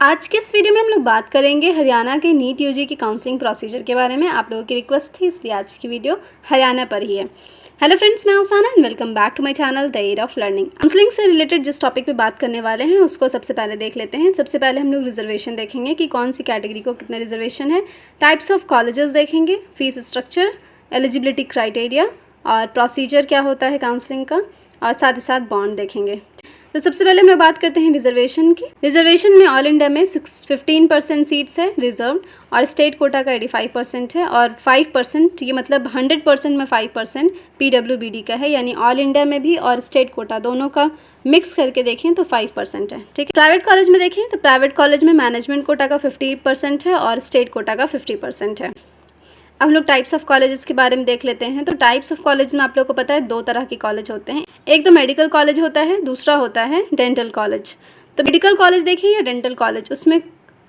आज के इस वीडियो में हम लोग बात करेंगे हरियाणा के नीट यूजी की काउंसलिंग प्रोसीजर के बारे में। आप लोगों की रिक्वेस्ट थी इसलिए आज की वीडियो हरियाणा पर ही है। हेलो फ्रेंड्स, मैं Usana and welcome back to my channel the air of learning. Counselling से रिलेटेड जिस टॉपिक पे बात करने वाले हैं उसको सबसे पहले देख लेते हैं। सबसे पहले हम लोग रिजर्वेशन देखेंगे कि कौन सी कैटेगरी को कितने रिजर्वेशन है, टाइप्स ऑफ कॉलेजेस देखेंगे, फीस स्ट्रक्चर, एलिजिबिलिटी क्राइटेरिया और प्रोसीजर क्या होता है काउंसलिंग का, और साथ ही साथ बॉन्ड देखेंगे। तो सबसे पहले हम लोग बात करते हैं रिजर्वेशन की। रिजर्वेशन में ऑल इंडिया में 15% सीट्स है रिजर्व, और स्टेट कोटा का 85% है, और 5% ये मतलब 100% में 5% PWBD का है, यानी ऑल इंडिया में भी और स्टेट कोटा दोनों का मिक्स करके देखें तो 5% है। ठीक है। प्राइवेट कॉलेज में देखें तो प्राइवेट कॉलेज में मैनेजमेंट कोटा का 50% है और स्टेट कोटा का 50% है। अब हम लोग टाइप्स ऑफ कॉलेजेस के बारे में देख लेते हैं। तो टाइप्स ऑफ कॉलेज में आप लोगों को पता है दो तरह के कॉलेज होते हैं, एक तो मेडिकल कॉलेज होता है, दूसरा होता है डेंटल कॉलेज। तो मेडिकल कॉलेज देखिए या डेंटल कॉलेज, उसमें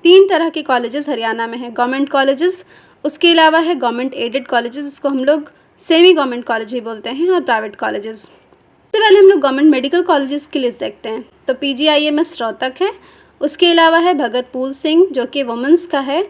3 तरह के कॉलेजेस हरियाणा में है। गवर्नमेंट कॉलेजेस, उसके अलावा है गवर्नमेंट एडेड कॉलेजेस, जिसको हम लोग सेमी गवर्नमेंट कॉलेज ही बोलते हैं, और प्राइवेट कॉलेजेस। सबसे पहले हम लोग गवर्नमेंट मेडिकल कॉलेजेस की लिस्ट देखते हैं। तो PGIMS रोहतक है, उसके अलावा है भगत पूल सिंह जो कि वुमेंस का है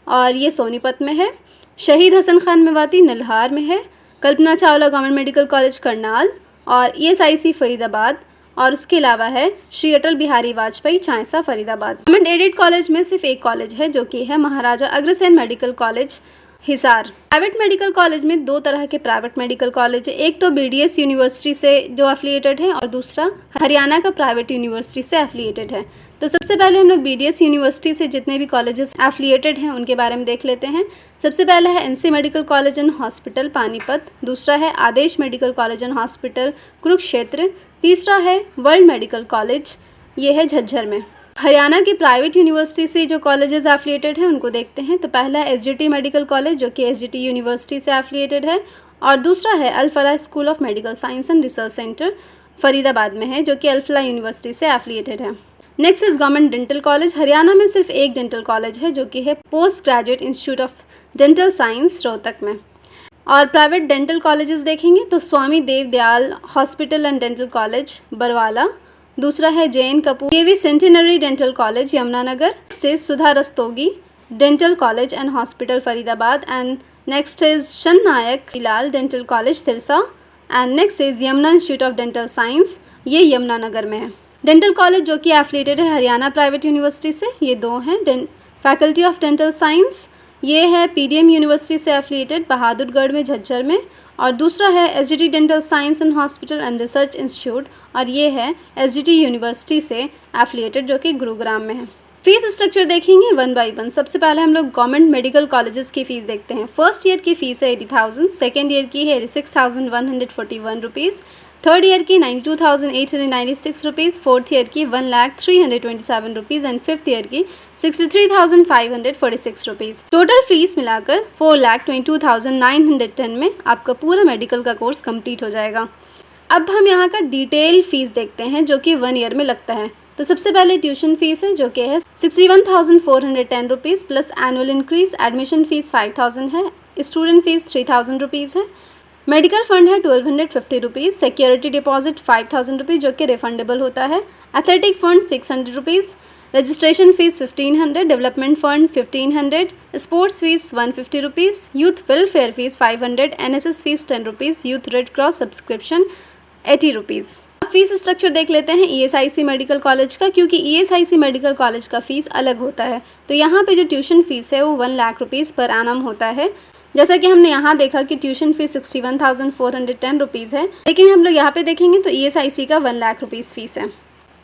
और ये सोनीपत में है। शहीद हसन खान मेवाती नल्हार में है। Kalpana Chawla government medical college Karnal और ESIC फरीदाबाद, और उसके अलावा है Shri Atal Bihari Vajpayee Chhainsa Faridabad. Government aided college में सिर्फ एक कॉलेज है जो कि है Maharaja Agrasen medical college Hisar. Private medical college में 2 तरह के प्राइवेट मेडिकल कॉलेज है, एक तो BDS यूनिवर्सिटी से जो एफिलिएटेड है और दूसरा हरियाणा का प्राइवेट यूनिवर्सिटी से एफिलिएटेड है। तो सबसे पहले हम लोग BDS यूनिवर्सिटी से जितने भी कॉलेजेस एफिलिएटेड हैं उनके बारे में देख लेते हैं। सबसे पहला है NC medical college and hospital Panipat, दूसरा है Adesh medical college and hospital Kurukshetra, तीसरा है वर्ल्ड मेडिकल कॉलेज, ये है झज्जर में। हरियाणा की प्राइवेट यूनिवर्सिटी से जो कॉलेजेस एफिलिएटेड हैं उनको देखते हैं। तो पहला है SGT मेडिकल कॉलेज जो कि SGT यूनिवर्सिटी से एफिलिएटेड है, और दूसरा है Al Falah school of medical science and research centre Faridabad में है जो कि अल-फलाह यूनिवर्सिटी से एफिलिएटेड है। Next is government dental college. Haryana में सिर्फ एक डेंटल कॉलेज है जो कि है post graduate institute of dental science Rohtak में। और प्राइवेट डेंटल कॉलेजेस देखेंगे तो Swami Dev Dayal hospital and dental college Barwala, दूसरा है JN Kapoor KV centenary dental college Yamunanagar, next is Sudha Rastogi dental college and hospital Faridabad, and next is शन Nayak Lal dental college Sirsa, and next is Yamuna institute of dental science, ये यमुनानगर में है। Dental college जो कि एफिलिएटेड है Haryana private university से, ये 2 हैं। फैकल्टी ऑफ डेंटल साइंस, ये है PDM यूनिवर्सिटी से एफिलिएटेड बहादुरगढ़ में झज्जर में, और दूसरा है SGT dental science and hospital and research institute, और ये है SGT यूनिवर्सिटी से एफिलिएटेड जो कि गुरुग्राम में है। फीस स्ट्रक्चर देखेंगे 1 बाई 1। सबसे पहले हम लोग गवर्नमेंट मेडिकल कॉलेजेस की फ़ीस देखते हैं। फर्स्ट ईयर की फ़ीस है 80,000, सेकेंड ईयर की है 86,141 रुपीज़, थर्ड ईयर की 92,896 रुपीज़, फोर्थ ईयर की 1,03,27 रुपीज़, एंड फिफ्थ ईयर की 63,546 रुपीज़। टोटल फीस मिलाकर 4,22,910 में आपका पूरा मेडिकल का कोर्स कंप्लीट हो जाएगा। अब हम यहाँ का डिटेल फीस देखते हैं जो कि 1 ईयर में लगता है। तो सबसे पहले ट्यूशन फीस है जो कि है 61,410 rupees plus annual increase. Admission fees 5,000 है, स्टूडेंट फीस 3,000 रुपीज़ है। मेडिकल फंड है 1,250 रुपीज़, सिक्योरिटी डिपॉजिट 5,000 रुपीज़ जो कि रिफंडेबल होता है। Athletic fund 600 rupees, registration fees 1,500, development fund 1,500, sports fees 150 rupees, youth welfare fees 500, NSS fees 10 rupees, youth red cross subscription 80 rupees. Fees structure देख लेते हैं ESIC medical college का, क्योंकि ESIC medical college का फ़ीस अलग होता है। तो यहाँ पे जो ट्यूशन फ़ीस है वो 1 लाख रुपीज़ पर एनम होता है। जैसा कि हमने यहाँ देखा कि ट्यूशन फीस 61,410 रुपीज़ है, लेकिन हम लोग यहाँ पे देखेंगे तो ESIC का 1 लाख रुपीज़ फ़ीस है।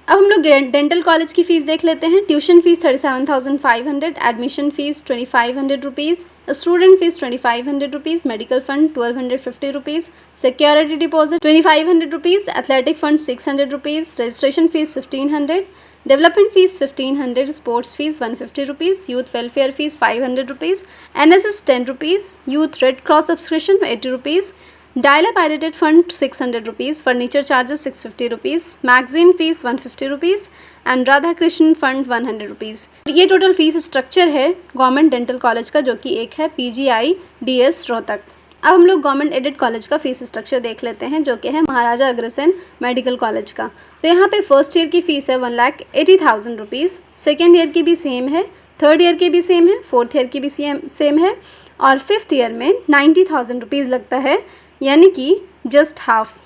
अब हम लोग डेंटल कॉलेज की फ़ीस देख लेते हैं। Tuition fees 37,500, admission fees 2,500 rupees, student fees 2,500 rupees, medical fund 1,250 rupees, security deposit 2,500 rupees, athletic fund 600 rupees, registration fees 1,500, development fees 1,500, sports fees 150 rupees, youth welfare fees 500 rupees, NSS 10 rupees, youth red cross subscription 80 rupees, dilapidated fund 600 rupees, furniture charges 650 rupees, magazine fees 150 rupees, and Radha Krishna fund 100 rupees. ये total fees structure है government dental college का, जो कि एक है PGIDS Rohtak. अब हम लोग गवर्नमेंट एडेड कॉलेज का फीस स्ट्रक्चर देख लेते हैं, जो कि है महाराजा अग्रसेन मेडिकल कॉलेज का। तो यहाँ पे फर्स्ट ईयर की फ़ीस है 1,80,000 रुपीज़, सेकेंड ईयर की भी सेम है, थर्ड ईयर की भी सेम है, फोर्थ ईयर की भी सेम है, और फिफ्थ ईयर में 90,000 रुपीज़ लगता है, यानी कि जस्ट हाफ।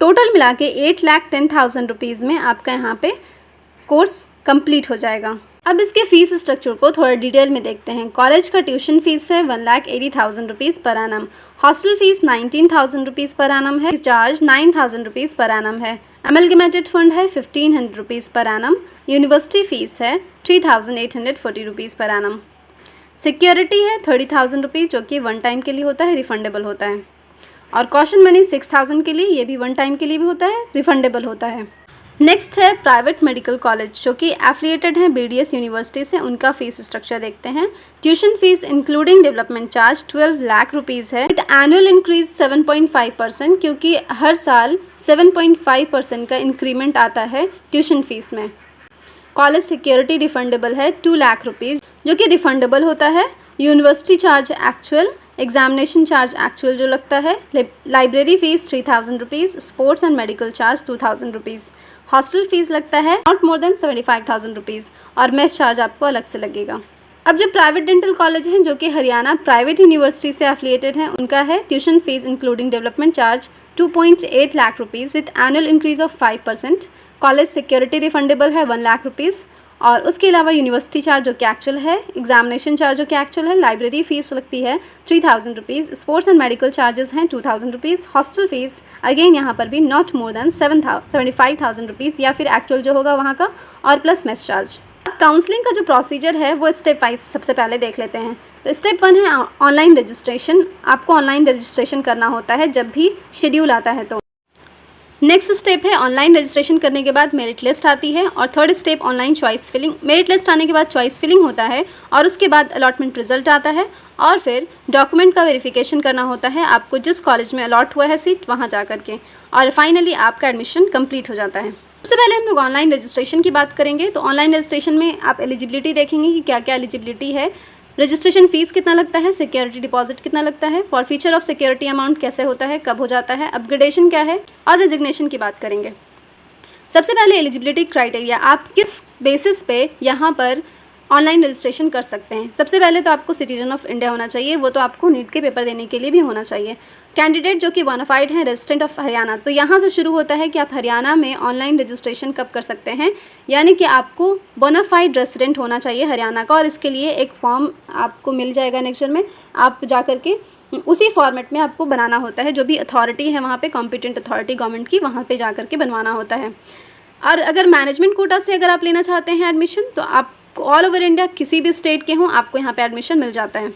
टोटल मिला के 8,10,000 रुपीज़ में आपका यहाँ पे कोर्स कंप्लीट हो जाएगा। अब इसके फीस स्ट्रक्चर को थोड़ा डिटेल में देखते हैं। कॉलेज का ट्यूशन फीस है 1,80,000 rupees per annum, hostel fees 19,000 rupees per annum है, चार्ज 9,000 रुपीज़ पर एनम है, अमेलगमेटेड फंड है 1,500 rupees per annum, university fees है 3,840 रुपीज़ पर एनम, सिक्योरिटी है 30,000 रुपीज़ जो कि वन टाइम के लिए होता है, रिफंडेबल होता है, और कॉशन मनी 6,000 के लिए, ये भी वन टाइम के लिए भी होता है, रिफंडेबल होता है। नेक्स्ट है प्राइवेट मेडिकल कॉलेज जो कि एफिलिएटेड हैं BDS यूनिवर्सिटी से, उनका फ़ीस स्ट्रक्चर देखते हैं। Tuition fees including development charge 12 lakh rupees है, विद एनुअल इंक्रीज 7.5%, क्योंकि हर साल 7.5% का इंक्रीमेंट आता है ट्यूशन फीस में। कॉलेज सिक्योरिटी रिफंडेबल है 2 लाख रुपीज़ जो कि रिफंडेबल होता है। University charge actual, examination charge actual जो लगता है, library fees 3,000 rupees, sports and medical charge 2,000 rupees, hostel fees लगता है नॉट मोर देन 75,000 रुपीज़, और मेस चार्ज आपको अलग से लगेगा। अब जो प्राइवेट डेंटल कॉलेज हैं जो कि हरियाणा प्राइवेट यूनिवर्सिटी से एफिलिएटेड हैं, उनका है tuition fees including development charge 2.8 lakh rupees with annual increase of 5%। College security refundable है 1 लाख रुपीज़, और उसके अलावा यूनिवर्सिटी चार्ज जो कि एक्चुअल है, एग्जामिनेशन चार्ज जो कि एक्चुअल है, लाइब्रेरी फ़ीस लगती है 3,000 rupees, sports and medical charges हैं 2,000 रुपीज़, हॉस्टल फीस अगेन यहाँ पर भी नॉट मोर देन 75,000 रुपीज़ या फिर एक्चुअल जो होगा वहाँ का, और प्लस मेस चार्ज। काउंसलिंग का जो प्रोसीजर है वो स्टेप वाइज सबसे पहले देख लेते हैं। तो स्टेप 1 है ऑनलाइन रजिस्ट्रेशन। आपको ऑनलाइन रजिस्ट्रेशन करना होता है जब भी शेड्यूल आता है। तो नेक्स्ट स्टेप है ऑनलाइन रजिस्ट्रेशन करने के बाद मेरिट लिस्ट आती है, और third step online choice filling. Merit list आने के बाद चॉइस फिलिंग होता है, और उसके बाद अलॉटमेंट रिजल्ट आता है, और फिर डॉक्यूमेंट का वेरिफिकेशन करना होता है आपको जिस कॉलेज में अलॉट हुआ है सीट वहाँ जा कर के, और फाइनली आपका एडमिशन कंप्लीट हो जाता है। सबसे पहले हम लोग ऑनलाइन रजिस्ट्रेशन की बात करेंगे। तो ऑनलाइन रजिस्ट्रेशन में आप एलिजिबिलिटी देखेंगे कि क्या क्या एलिजिबिलिटी है, रजिस्ट्रेशन फ़ीस कितना लगता है, सिक्योरिटी डिपॉजिट कितना लगता है, फॉरफीचर ऑफ सिक्योरिटी अमाउंट कैसे होता है, कब हो जाता है, अपग्रेडेशन क्या है, और रेजिग्नेशन की बात करेंगे। सबसे पहले एलिजिबिलिटी क्राइटेरिया, आप किस बेसिस पे यहाँ पर ऑनलाइन रजिस्ट्रेशन कर सकते हैं। सबसे पहले तो आपको सिटीजन ऑफ इंडिया होना चाहिए, वो तो आपको नीट के पेपर देने के लिए भी होना चाहिए। कैंडिडेट जो कि बोनाफाइड हैं, रेजिडेंट ऑफ हरियाणा, तो यहाँ से शुरू होता है कि आप हरियाणा में ऑनलाइन रजिस्ट्रेशन कब कर सकते हैं, यानी कि आपको बोनाफाइड रेजिडेंट होना चाहिए हरियाणा का, और इसके लिए एक फॉर्म आपको मिल जाएगा नेक्स्ट में, आप जा कर के उसी फॉर्मेट में आपको बनाना होता है। जो भी अथॉरिटी है वहाँ पे, कॉम्पिटेंट अथॉरिटी गवर्नमेंट की, वहाँ पे जा कर के बनवाना होता है। और अगर मैनेजमेंट कोटा से अगर आप लेना चाहते हैं एडमिशन, तो आप ऑल ओवर इंडिया किसी भी स्टेट के हों आपको यहाँ पे एडमिशन मिल जाता है।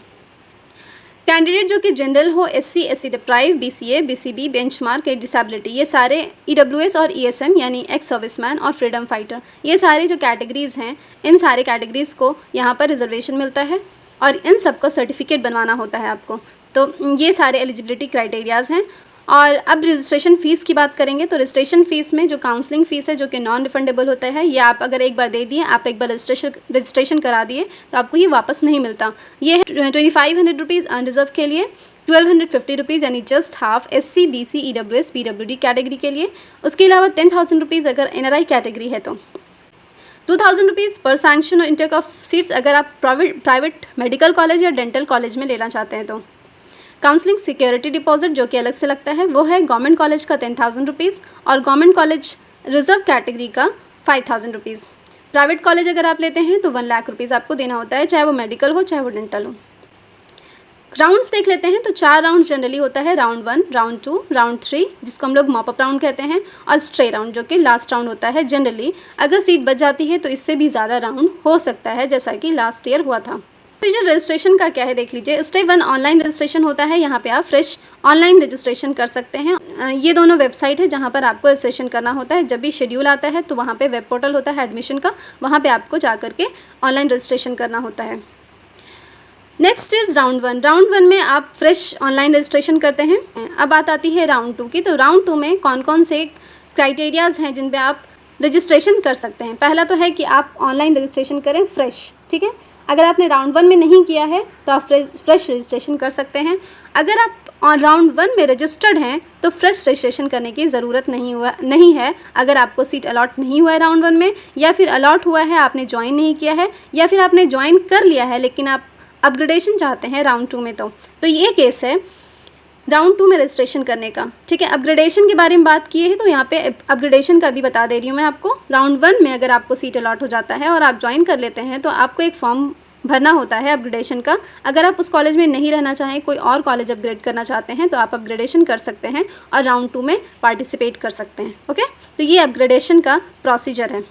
कैंडिडेट जो कि जनरल हो, SC SC deprive, BCA BCB, benchmark, disability, ये सारे EWS और ESM यानी एक्स सर्विसमैन और फ्रीडम फाइटर, ये सारे जो कैटेगरीज़ हैं, इन सारे कैटेगरीज़ को यहाँ पर रिजर्वेशन मिलता है, और इन सब का सर्टिफिकेट बनवाना होता है आपको। तो ये सारे एलिजिबिलिटी क्राइटेरियाज़ हैं। और अब रजिस्ट्रेशन फ़ीस की बात करेंगे। तो रजिस्ट्रेशन फ़ीस में जो काउंसलिंग फ़ीस है जो कि नॉन रिफंडेबल होता है, ये आप अगर एक बार दे दिए, आप एक बार रजिस्ट्रेशन करा दिए तो आपको ये वापस नहीं मिलता। ये है 2,500 रुपीज़ अनरिजर्व के लिए, 1,250 रुपीज़ यानी just half SC BC EWS PWD category के लिए। उसके अलावा 10,000 रुपीज़ अगर NRI कैटेगरी है तो 2,000 रुपीज़ पर सैंक्शन और इंटेक ऑफ सीट्स अगर आप प्राइवेट मेडिकल कॉलेज या डेंटल कॉलेज में लेना चाहते हैं। तो काउंसलिंग सिक्योरिटी डिपॉजिट जो कि अलग से लगता है, वो है गवर्नमेंट कॉलेज का 10,000 रुपीज़ और गवर्नमेंट कॉलेज रिजर्व कैटेगरी का 5,000 रुपीज़। प्राइवेट कॉलेज अगर आप लेते हैं तो 1 लाख रुपीज़ आपको देना होता है, चाहे वो मेडिकल हो चाहे वो डेंटल हो। राउंड्स देख लेते हैं। तो 4 राउंड जनरली होता है, राउंड 1, राउंड 2, राउंड 3 जिसको हम लोग मॉपअप राउंड कहते हैं, और स्ट्रे राउंड जो कि लास्ट राउंड होता है। जनरली अगर सीट बच जाती है तो इससे भी ज़्यादा राउंड हो सकता है, जैसा कि लास्ट ईयर हुआ था। प्रोसीजर रजिस्ट्रेशन का क्या है देख लीजिए। स्टेप 1 ऑनलाइन रजिस्ट्रेशन होता है, यहाँ पे आप फ्रेश ऑनलाइन रजिस्ट्रेशन कर सकते हैं। ये दोनों वेबसाइट है जहाँ पर आपको रजिस्ट्रेशन करना होता है। जब भी शेड्यूल आता है तो वहाँ पे वेब पोर्टल होता है एडमिशन का, वहाँ पे आपको जा करके ऑनलाइन रजिस्ट्रेशन करना होता है। Next is round 1। राउंड 1 में आप फ्रेश ऑनलाइन रजिस्ट्रेशन करते हैं। अब बात आती है राउंड 2 की। तो राउंड 2 में कौन कौन से क्राइटेरियाज़ हैं जिन पे आप रजिस्ट्रेशन कर सकते हैं। पहला तो है कि आप ऑनलाइन रजिस्ट्रेशन करें फ्रेश, ठीक है। अगर आपने राउंड 1 में नहीं किया है तो आप फ्रेश रजिस्ट्रेशन कर सकते हैं। अगर आप राउंड 1 में रजिस्टर्ड हैं तो फ्रेश रजिस्ट्रेशन करने की ज़रूरत नहीं है। अगर आपको सीट अलॉट नहीं हुआ है राउंड 1 में, या फिर अलॉट हुआ है आपने ज्वाइन नहीं किया है, या फिर आपने ज्वाइन कर लिया है लेकिन आप अपग्रेडेशन चाहते हैं राउंड 2 में, तो ये केस है राउंड 2 में रजिस्ट्रेशन करने का। ठीक है, अपग्रेडेशन के बारे में बात की है तो यहाँ पे अपग्रेडेशन का भी बता दे रही हूँ मैं आपको। राउंड 1 में अगर आपको सीट अलॉट हो जाता है और आप ज्वाइन कर लेते हैं तो आपको एक फॉर्म भरना होता है अपग्रेडेशन का। अगर आप उस कॉलेज में नहीं रहना चाहें, कोई और कॉलेज अपग्रेड करना चाहते हैं तो आप अपग्रेडेशन कर सकते हैं और राउंड 2 में पार्टिसिपेट कर सकते हैं। ओके, तो ये अपग्रेडेशन का प्रोसीजर है।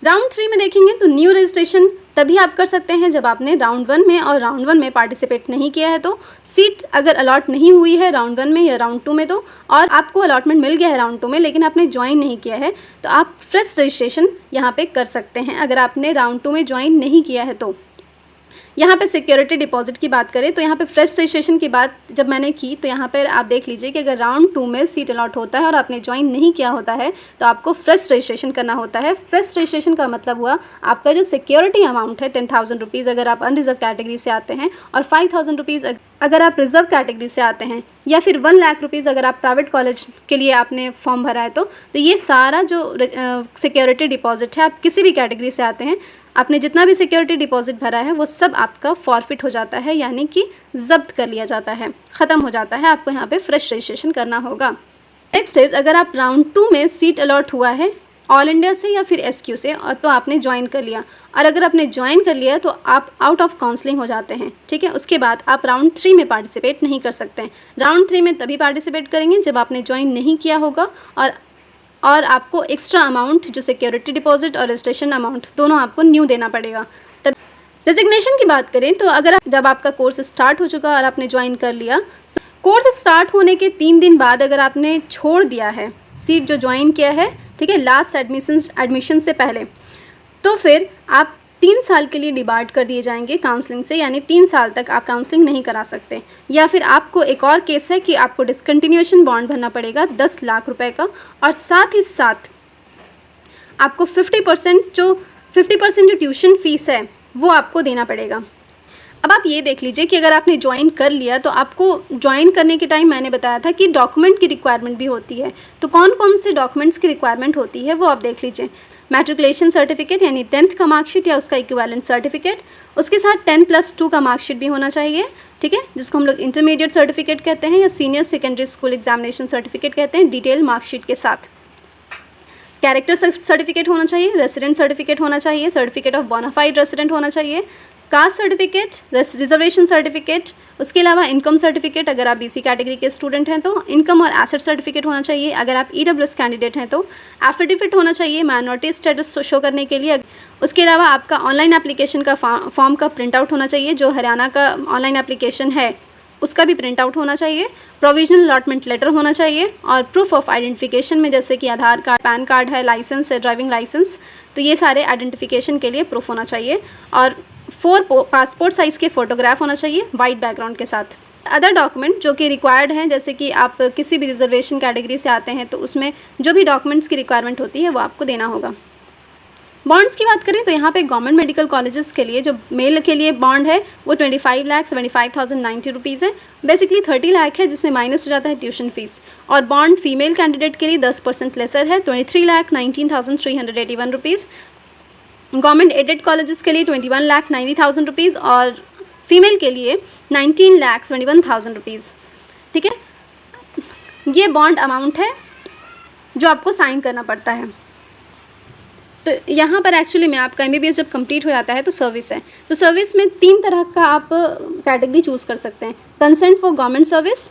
राउंड 3 में देखेंगे तो न्यू रजिस्ट्रेशन तभी आप कर सकते हैं जब आपने राउंड 1 में और राउंड 1 में पार्टिसिपेट नहीं किया है। तो सीट अगर अलॉट नहीं हुई है राउंड 1 में या राउंड 2 में तो, और आपको अलॉटमेंट मिल गया है राउंड 2 में लेकिन आपने ज्वाइन नहीं किया है, तो आप फ्रेश रजिस्ट्रेशन यहाँ पे कर सकते हैं अगर आपने राउंड 2 में ज्वाइन नहीं किया है तो। यहाँ पे सिक्योरिटी डिपॉजिट की बात करें तो यहाँ पे फ्रेश रजिस्ट्रेशन की बात जब मैंने की तो यहाँ पर आप देख लीजिए कि अगर राउंड 2 में सीट अलॉट होता है और आपने ज्वाइन नहीं किया होता है तो आपको फ्रेश रजिस्ट्रेशन करना होता है। फ्रेश रजिस्ट्रेशन का मतलब हुआ आपका जो सिक्योरिटी अमाउंट है 10,000 रुपीज़ अगर आप अनरिजर्व कैटेगरी से आते हैं, और 5,000 रुपीज़ अगर आप रिजर्व कैटेगरी से आते हैं, या फिर 1 लाख रुपीज़ अगर आप प्राइवेट कॉलेज के लिए आपने फॉर्म भरा है तो ये सारा जो सिक्योरिटी डिपॉजिट है, आप किसी भी कैटेगरी से आते हैं, आपने जितना भी सिक्योरिटी डिपॉजिट भरा है वो सब आपका फॉरफिट हो जाता है, यानी कि जब्त कर लिया जाता है, ख़त्म हो जाता है। आपको यहाँ पे फ्रेश रजिस्ट्रेशन करना होगा। नेक्स्ट इज, अगर आप राउंड 2 में सीट अलॉट हुआ है ऑल इंडिया से या फिर SQ से, और तो आपने ज्वाइन कर लिया, और अगर आपने ज्वाइन कर लिया तो आप आउट ऑफ काउंसलिंग हो जाते हैं। ठीक है, उसके बाद आप राउंड 3 में पार्टिसिपेट नहीं कर सकते हैं। राउंड 3 में तभी पार्टिसिपेट करेंगे जब आपने ज्वाइन नहीं किया होगा, और आपको एक्स्ट्रा अमाउंट जो सिक्योरिटी डिपॉजिट और रजिस्ट्रेशन अमाउंट दोनों आपको न्यू देना पड़ेगा। तब रेजिग्नेशन की बात करें तो अगर जब आपका कोर्स स्टार्ट हो चुका और आपने ज्वाइन कर लिया, कोर्स स्टार्ट होने के 3 दिन बाद अगर आपने छोड़ दिया है सीट जो ज्वाइन किया है, ठीक है, लास्ट एडमिशन से पहले, तो फिर आप 3 साल के लिए डिबार्ड कर दिए जाएंगे काउंसलिंग से, यानी 3 साल तक आप काउंसलिंग नहीं करा सकते। या फिर आपको एक और केस है कि आपको डिसकंटिन्यूएशन बॉन्ड भरना पड़ेगा 10 लाख रुपए का, और साथ ही साथ आपको 50% जो ट्यूशन फीस है वो आपको देना पड़ेगा। अब आप ये देख लीजिए कि अगर आपने ज्वाइन कर लिया तो आपको ज्वाइन करने के टाइम मैंने बताया था कि डॉक्यूमेंट की रिक्वायरमेंट भी होती है। तो कौन कौन से डॉक्यूमेंट्स की रिक्वायरमेंट होती है वो आप देख लीजिए। मैट्रिकुलेशन सर्टिफिकेट यानी 10th का मार्कशीट या उसका इक्विवेलेंट सर्टिफिकेट, उसके साथ 10+2 का मार्कशीट भी होना चाहिए, ठीक है, जिसको हम लोग इंटरमीडिएट सर्टिफिकेट कहते हैं या senior secondary school examination certificate कहते हैं, डिटेल मार्कशीट के साथ। कैरेक्टर सर्टिफिकेट होना चाहिए, रेसिडेंट सर्टिफिकेट होना चाहिए, सर्टिफिकेट ऑफ बोनाफाइड रेसिडेंट होना चाहिए, कास्ट सर्टिफिकेट, रिजर्वेशन सर्टिफिकेट, उसके अलावा इनकम सर्टिफिकेट अगर आप BC कैटेगरी के स्टूडेंट हैं तो इनकम और एसेट सर्टिफिकेट होना चाहिए। अगर आप EWS कैंडिडेट हैं तो एफिडेविट होना चाहिए माइनॉरिटी स्टेटस शो करने के लिए। उसके अलावा आपका ऑनलाइन एप्लीकेशन का फॉर्म का प्रिंट आउट होना चाहिए, जो हरियाणा का ऑनलाइन एप्लीकेशन है उसका भी प्रिंट आउट होना चाहिए, प्रोविजनल अलॉटमेंट लेटर होना चाहिए, और प्रूफ ऑफ आइडेंटिफिकेशन में जैसे कि आधार कार्ड, पैन कार्ड है, लाइसेंस है, ड्राइविंग लाइसेंस, तो ये सारे आइडेंटिफिकेशन के लिए प्रूफ होना चाहिए, और 4 पासपोर्ट साइज़ के फ़ोटोग्राफ होना चाहिए वाइट बैकग्राउंड के साथ। अदर डॉक्यूमेंट जो कि रिक्वायर्ड हैं, जैसे कि आप किसी भी रिजर्वेशन कैटेगरी से आते हैं तो उसमें जो भी डॉक्यूमेंट्स की रिक्वायरमेंट होती है वो आपको देना होगा। बॉन्ड्स की बात करें तो यहाँ पे गवर्नमेंट मेडिकल कॉलेजेस के लिए जो मेल के लिए बॉन्ड है वो 25,75,090 रुपीज़ है। बेसिकली 30 लाख है जिसमें माइनस हो जाता है ट्यूशन फीस, और बॉन्ड फीमेल कैंडिडेट के लिए 10% लेसर है, 23,19,381 रुपीज़। गवर्नमेंट एडेड कॉलेजेस के लिए 21,90,000 रुपीज़, और फीमेल के लिए 19,71,000 रुपीज़। ठीक है, ये बॉन्ड अमाउंट है जो आपको साइन करना पड़ता है। तो यहाँ पर एक्चुअली में आपका MBBS जब कंप्लीट हो जाता है तो सर्विस है, तो सर्विस में 3 तरह का आप कैटेगरी चूज़ कर सकते हैं। कंसेंट फॉर गवर्नमेंट सर्विस,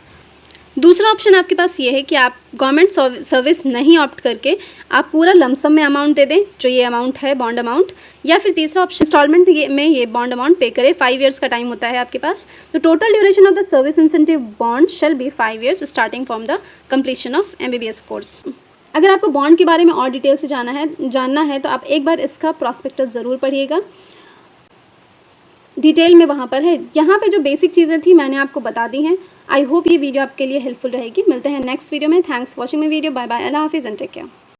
दूसरा ऑप्शन आपके पास ये है कि आप गवर्नमेंट सर्विस नहीं ऑप्ट करके आप पूरा लमसम में अमाउंट दे दें, जो ये अमाउंट है बॉन्ड अमाउंट, या फिर तीसरा ऑप्शन इंस्टॉलमेंट में ये बॉन्ड अमाउंट पे करें। 5 ईयर्स का टाइम होता है आपके पास। तो total duration of the service incentive bond shall be 5 years starting from the completion of MBBS course. अगर आपको बॉन्ड के बारे में और डिटेल से जानना है तो आप एक बार इसका प्रॉस्पेक्टस ज़रूर पढ़िएगा, डिटेल में वहाँ पर है। यहाँ पे जो बेसिक चीज़ें थी मैंने आपको बता दी हैं। आई होप ये वीडियो आपके लिए हेल्पफुल रहेगी। मिलते हैं नेक्स्ट वीडियो में। Thanks watching my video. Bye bye, अल्लाह हाफिज़ एंड टेक केयर।